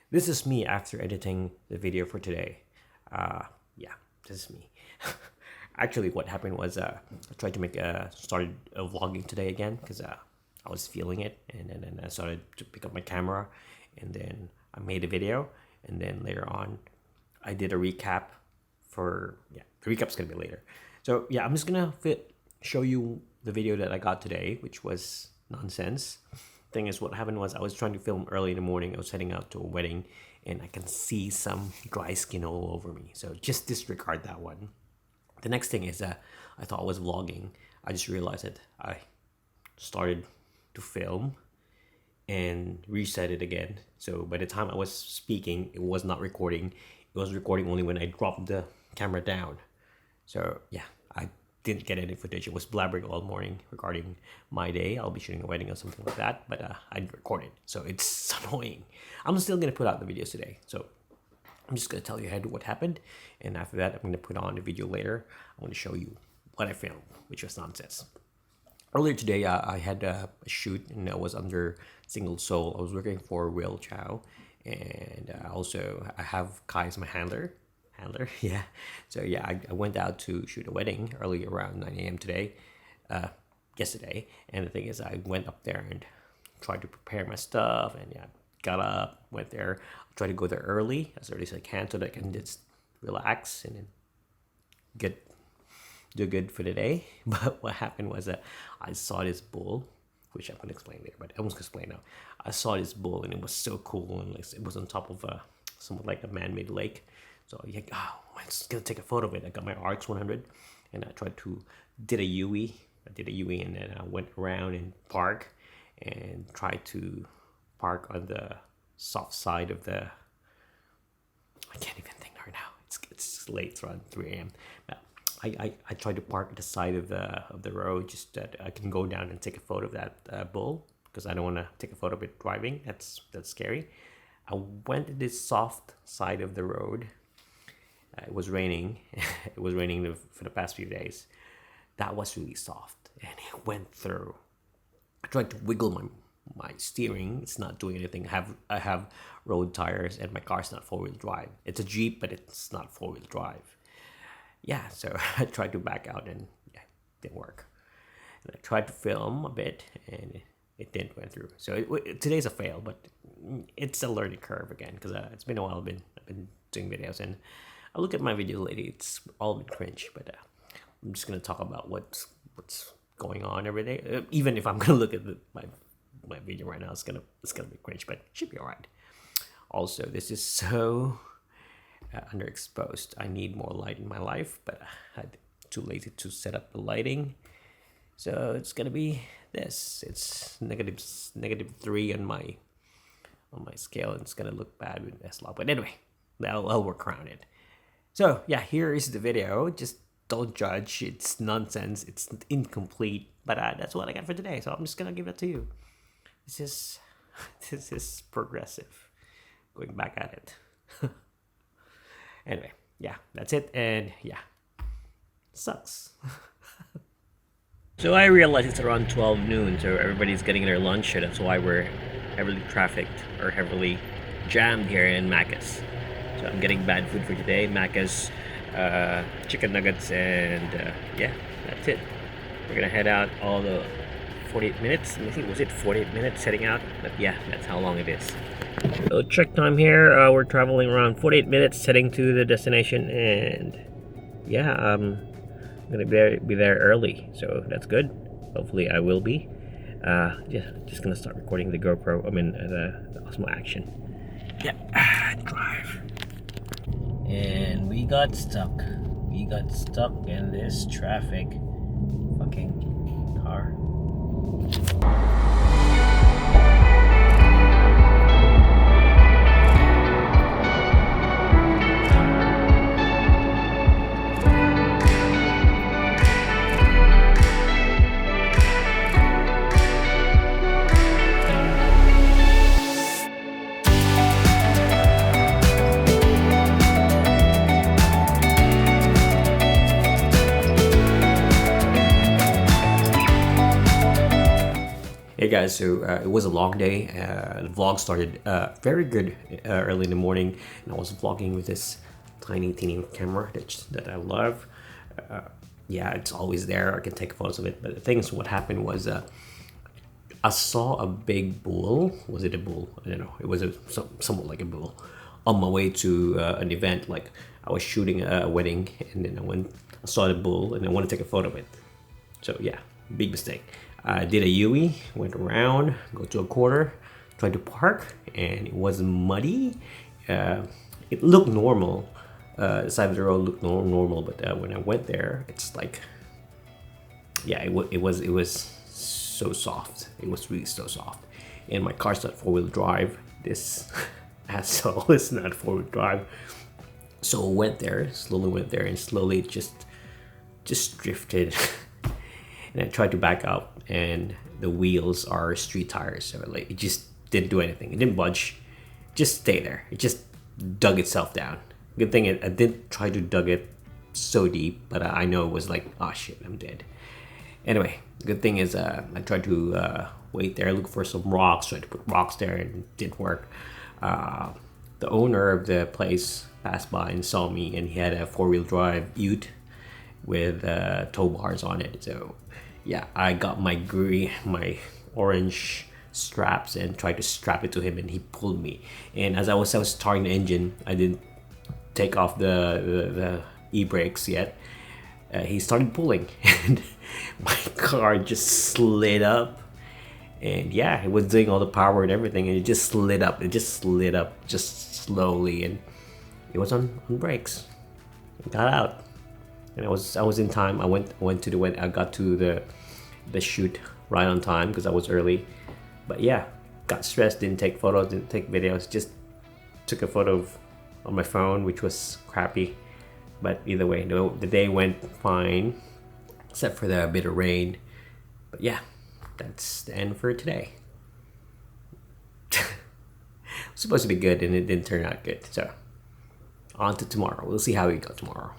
This is me after editing the video for today. Yeah, this is me. Actually, what happened was I tried to started vlogging today again because I was feeling it, and then I started to pick up my camera, and then I made a video, and then later on, I did a recap the recap's gonna be later. So yeah, I'm just gonna show you the video that I got today, which was nonsense. Thing is, what happened was I was trying to film early in the morning. I was heading out to a wedding, and I can see some dry skin all over me. So just disregard that one. The next thing is that I thought I was vlogging. I just realized that I started to film and reset it again. So by the time I was speaking, it was not recording. It was recording only when I dropped the camera down. So yeah, I didn't get any footage. It was blabbering all morning regarding my day. I'll be shooting a wedding or something like that, but I didn't record it. So it's annoying. I'm still gonna put out the videos today. So I'm just gonna tell you ahead what happened, and after that, I'm gonna put on the video later. I'm gonna show you what I filmed, which was nonsense. Earlier today, I had a shoot, and I was under Single Soul. I was working for Will Chow, and I have Kai as my handler. Yeah. So yeah, I went out to shoot a wedding early around 9 a.m. today, yesterday. And the thing is, I went up there and tried to prepare my stuff, and yeah, got up, went there. I tried to go there early as I can so that I can just relax and then do good for the day. But what happened was that I saw this bull, which I'm gonna explain later, but I won't explain now. I saw this bull, and it was so cool, and it was on top of somewhat like a man-made lake. So yeah, I'm just gonna take a photo of it. I got my RX 100, and I tried to did a UE. I did a UE, and then I went around and tried to park on the soft side of the. I can't even think right now. It's late. It's around 3 a.m. But I tried to park at the side of the road, just that I can go down and take a photo of that bull, because I don't want to take a photo of it driving. That's scary. I went to this soft side of the road. It was raining. It was raining for the past few days. That was really soft, and it went through. I tried to wiggle my steering. It's not doing anything. I have road tires, and my car's not 4-wheel drive. It's a Jeep, but it's not 4-wheel drive. Yeah, so I tried to back out, and yeah, it didn't work. And I tried to film a bit, and it didn't went through. So today's a fail, but it's a learning curve again, because it's been a while. I've been doing videos, and I look at my video lately. It's all been cringe, but I'm just gonna talk about what's going on every day. Even if I'm gonna look at my video right now, it's gonna be cringe, but it should be alright. Also, this is so underexposed. I need more light in my life, but I'm too lazy to set up the lighting. So it's gonna be this. It's -3 on my scale, and it's gonna look bad with S-Log. But anyway, I'll work around it. So yeah, here is the video. Just don't judge. It's nonsense. It's incomplete. But that's what I got for today. So I'm just gonna give it to you. This is progressive. Going back at it. Anyway, yeah, that's it. And yeah, sucks. So I realize it's around 12 noon, so everybody's getting their lunch, so that's why we're heavily trafficked or heavily jammed here in Macca's. So I'm getting bad food for today. Macca's, chicken nuggets, and yeah, that's it. We're gonna head out all the 48 minutes. I think, was it 48 minutes heading out? But yeah, that's how long it is. So check time here. We're traveling around 48 minutes heading to the destination, and yeah, I'm gonna be there early, so that's good. Hopefully I will be. Just gonna start recording the GoPro. The Osmo Action. Yep, drive. And we got stuck. In this traffic. Fucking car. Hey guys, so it was a long day. The vlog started very good early in the morning, and I was vlogging with this tiny, teeny camera that I love. Yeah, it's always there. I can take photos of it. But the thing is, what happened was I saw a big bull. Was it a bull? I don't know. It was somewhat like a bull on my way to an event. Like I was shooting a wedding, and then I saw the bull, and I wanted to take a photo of it. So yeah, big mistake. I did a U-E, went around, go to a corner, tried to park, and it was muddy. It looked normal. The side of the road looked normal, but when I went there, it's like, yeah, it was so soft. It was really so soft. And my car's not four-wheel drive. This asshole is not four-wheel drive. So slowly went there, and slowly just drifted. And I tried to back up, and the wheels are street tires, so like it just didn't do anything. It didn't budge, just stay there. It just dug itself down. Good thing I did try to dug it so deep, but I know it was like, oh shit, I'm dead. Anyway, good thing is I tried to wait there, look for some rocks, tried to put rocks there, and it didn't work. The owner of the place passed by and saw me, and he had a four-wheel drive ute with tow bars on it. So yeah, I got my orange straps and tried to strap it to him, and he pulled me. And as I was starting the engine, I didn't take off the e-brakes yet. He started pulling, and my car just slid up. And yeah, it was doing all the power and everything, and it just slid up. It just slid up just slowly, and it was on brakes. It got out. And I was in time. I went to the wedding. I got to the shoot right on time because I was early. But yeah, got stressed. Didn't take photos. Didn't take videos. Just took a photo on my phone, which was crappy. But either way, the day went fine, except for the bit of rain. But yeah, that's the end for today. It was supposed to be good, and it didn't turn out good. So on to tomorrow. We'll see how we go tomorrow.